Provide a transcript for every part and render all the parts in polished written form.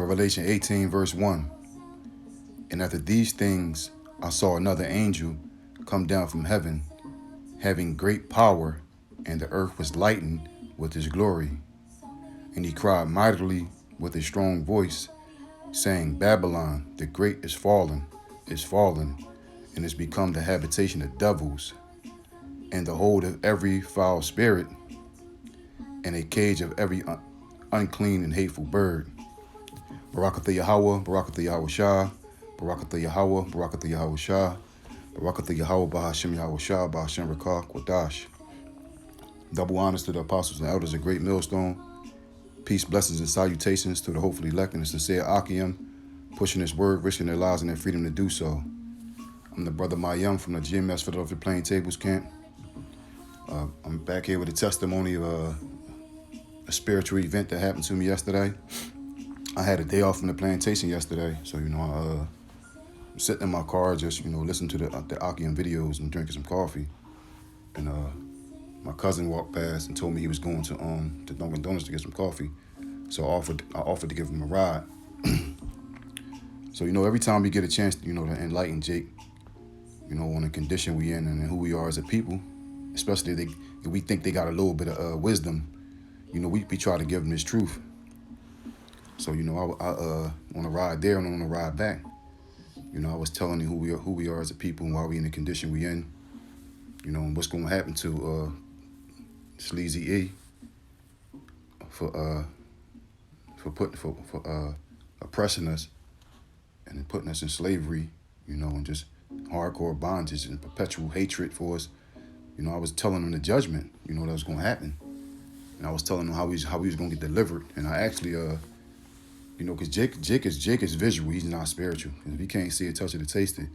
Revelation 18, verse 1. And after these things, I saw another angel come down from heaven, having great power, and the earth was lightened with his glory. And he cried mightily with a strong voice, saying, Babylon, the great is fallen, and is become the habitation of devils, and the hold of every foul spirit, and a cage of every unclean and hateful bird. Barakatha Yahweh, Barakatha Yahweh Shah, Barakatha Yahweh, Barakatha Yahweh Shah, Barakatha Yahweh, Bahashim Yahweh Shah, Bahashim Rakah, Quadash. Double honors to the apostles and elders of Great Millstone. Peace, blessings, and salutations to the hopefully elect and the sincere Akim, pushing this word, risking their lives and their freedom to do so. I'm the brother Mayum from the GMS Philadelphia Plain Tables Camp. I'm back here with a testimony of a spiritual event that happened to me yesterday. I had a day off from the plantation yesterday, so I'm sitting in my car just listening to the Akim videos and drinking some coffee. And my cousin walked past and told me he was going to Dunkin' Donuts to get some coffee, so I offered to give him a ride. So every time we get a chance to enlighten Jake, on the condition we in and who we are as a people, especially if we think they got a little bit of wisdom, we try to give them this truth. So I on a ride there and on a ride back, I was telling him who we are as a people and why we in the condition we in, and what's going to happen to Sleazy E for oppressing us and then putting us in slavery, and just hardcore bondage and perpetual hatred for us. I was telling him the judgment, that was going to happen, and I was telling him how he was going to get delivered. And I actually because Jake is visual, he's not spiritual. And if he can't see it, touch it, or taste it,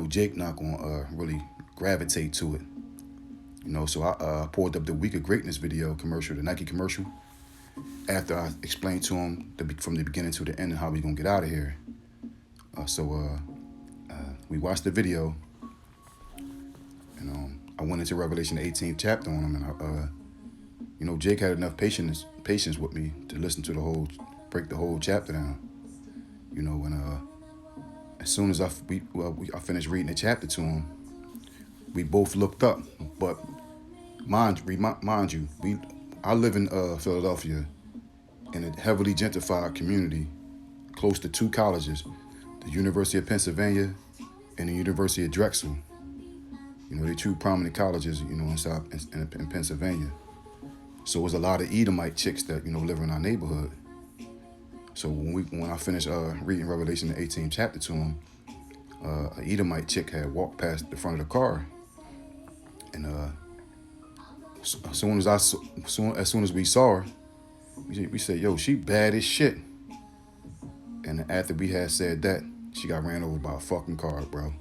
Jake not gonna really gravitate to it. So I pulled up the Week of Greatness video commercial, the Nike commercial, after I explained to him from the beginning to the end and how we gonna get out of here. So we watched the video, and I went into Revelation 18th chapter on him, and Jake had enough patience with me to listen to break the whole chapter down, and as soon as I finished reading the chapter to him, we both looked up. But mind you, I live in Philadelphia in a heavily gentrified community close to two colleges, the University of Pennsylvania and the University of Drexel. They're two prominent colleges, in Pennsylvania. So there's a lot of Edomite chicks that, live in our neighborhood. So when I finished reading Revelation the 18th chapter to him, an Edomite chick had walked past the front of the car, and as soon as we saw her, we said, "Yo, she bad as shit." And after we had said that, she got ran over by a fucking car, bro.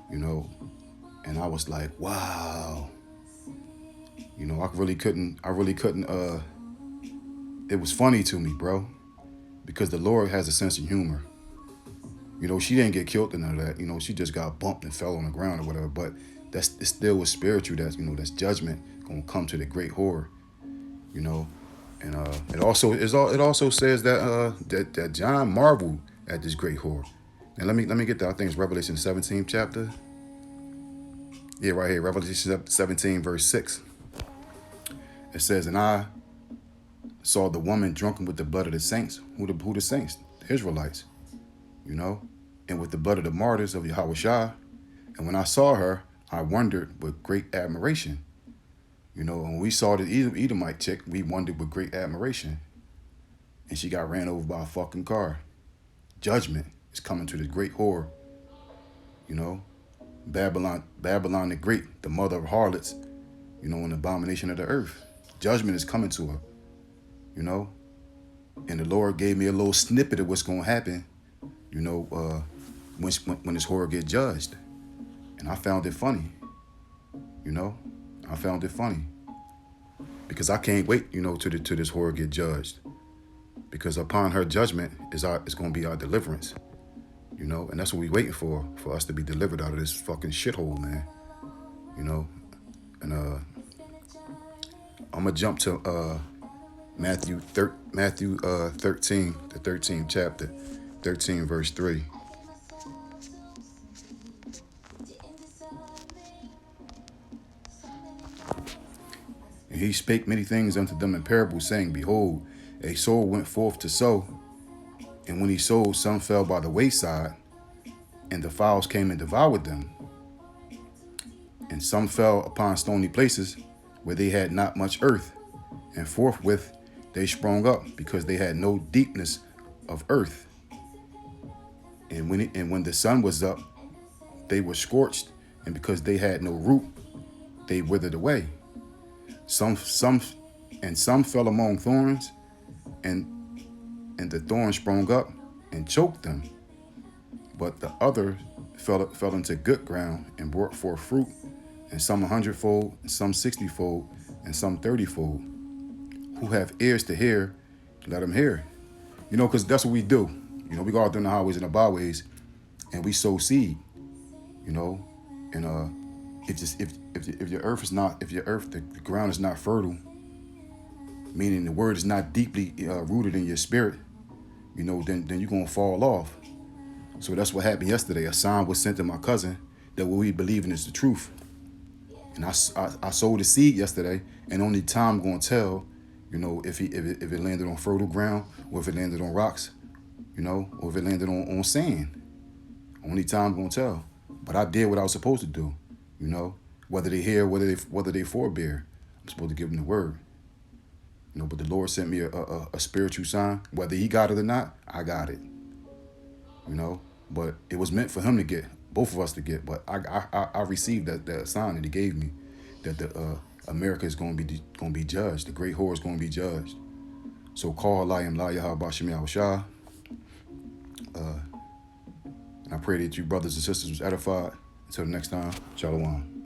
And I was like, wow. I really couldn't. It was funny to me, bro. Because the Lord has a sense of humor. She didn't get killed and none of that. She just got bumped and fell on the ground or whatever. But it still was spiritual. That's judgment gonna come to the great whore. And it also says that John marveled at this great whore. And let me get that. I think it's Revelation 17th chapter. Yeah, right here, Revelation 17 verse 6. It says, "And I saw the woman drunken with the blood of the saints." Who the saints? The Israelites. And with the blood of the martyrs of Yahweh Shah. And when I saw her, I wondered with great admiration. And when we saw the Edomite chick, we wondered with great admiration. And she got ran over by a fucking car. Judgment is coming to this great whore. Babylon the Great, the mother of harlots, an abomination of the earth. Judgment is coming to her. And the Lord gave me a little snippet of what's gonna happen, when this whore gets judged. And I found it funny. I found it funny. Because I can't wait, to this whore get judged. Because upon her judgment is gonna be our deliverance. And that's what we're waiting for us to be delivered out of this fucking shithole, man. And I'm gonna jump to Matthew 13, the 13th chapter, 13 verse 3. And he spake many things unto them in parables, saying, Behold, a sower went forth to sow, and when he sowed, some fell by the wayside, and the fowls came and devoured them. And some fell upon stony places, where they had not much earth, and forthwith they sprung up, because they had no deepness of earth. And when the sun was up, they were scorched, and because they had no root, they withered away. Some fell among thorns, and the thorns sprung up and choked them. But the other fell into good ground and brought forth fruit, and some 100-fold, and some 60-fold, and some 30-fold. Who have ears to hear, let them hear. Because that's what we do. We go out there in the highways and the byways, and we sow seed. And if your earth the ground is not fertile, meaning the word is not deeply rooted in your spirit, then you're gonna fall off. So that's what happened yesterday. A sign was sent to my cousin that what we believe in is the truth. And I sowed the seed yesterday, and only time gonna tell, if it landed on fertile ground, or if it landed on rocks, or if it landed on sand. Only time gonna tell. But I did what I was supposed to do, whether they hear, whether they forbear. I'm supposed to give them the word. But the Lord sent me a spiritual sign. Whether he got it or not, I got it. But it was meant for him to get, both of us to get. But I received that sign that he gave me, that the America is going to be judged. The great whore is going to be judged. So call Layim La Yahweh Bashim Yahushua. And I pray that you brothers and sisters was edified. Until the next time, Shalom.